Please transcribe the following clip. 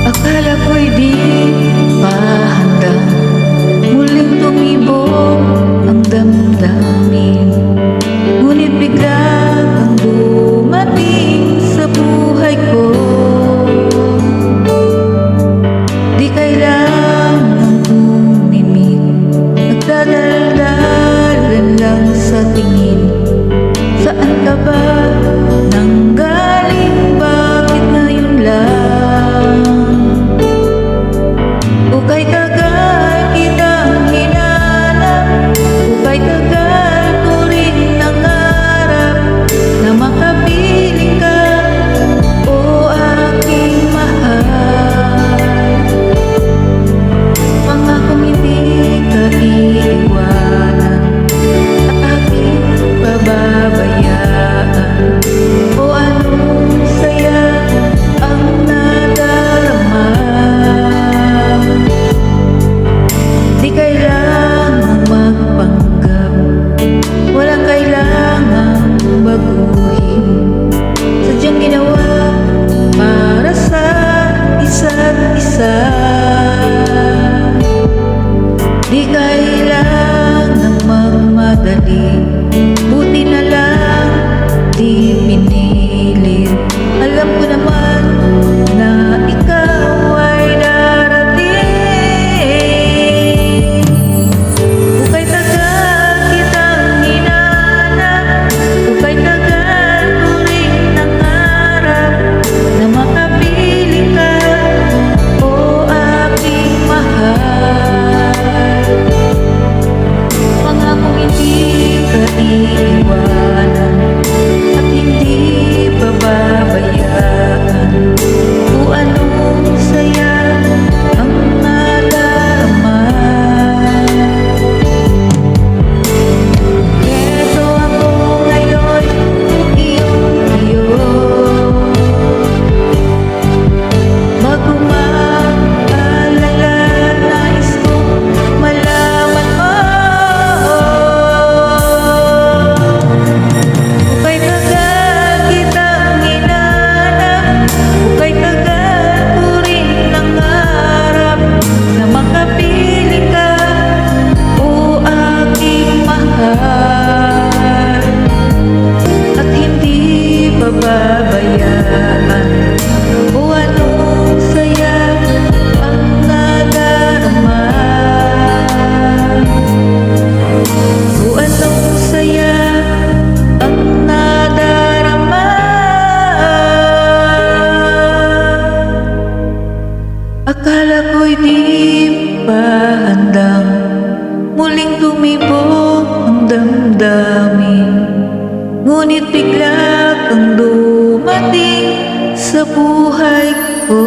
Akala ko'y di pa handa, muling tumibok ang damdamin. Ngunit bigla kang dumating sa buhay ko. Di kailangang umimik, nagdadaldalan lang sa tingin. Saan ka ba nanggaling? Bakit ngayon lang? Uka'y tagal kitang hinanap, uka'y tagal ko rin nangarap na makapiling ka, o aking mahal. Pangakong hindi ka iiwanan at aking pababayaan. O anong saya ang nadarama. Di kailangang magpanggap, walang kailangang baguhin. Sadyang ginawa para sa isa't isa. Di kailangang magmadali, buti na lang di pinilit. Alam ko naman na ikaw ay darating. Uka'y tagal kitang hinanap, uka'y tagal ko rin nangarap na makapiling ka, o aking mahal. Pangakong hindi ka iiwanan at hindi pababayaan. O anong saya ang nadarama. Eto ako ngayon, iyong-iyo. Bago mag-alala, nais kong malaman mo. Uka'y tagal kitang hinanap, uka'y tagal ko rin nangarap na makapiling ka, o aking mahal. At hindi pababayaan. O anong saya ang nadarama. O anong saya ang nadarama. Akala ko'y di pa handang muling tumibok ang damdamin. Ngunit bigla kang dumating sa buhay ko.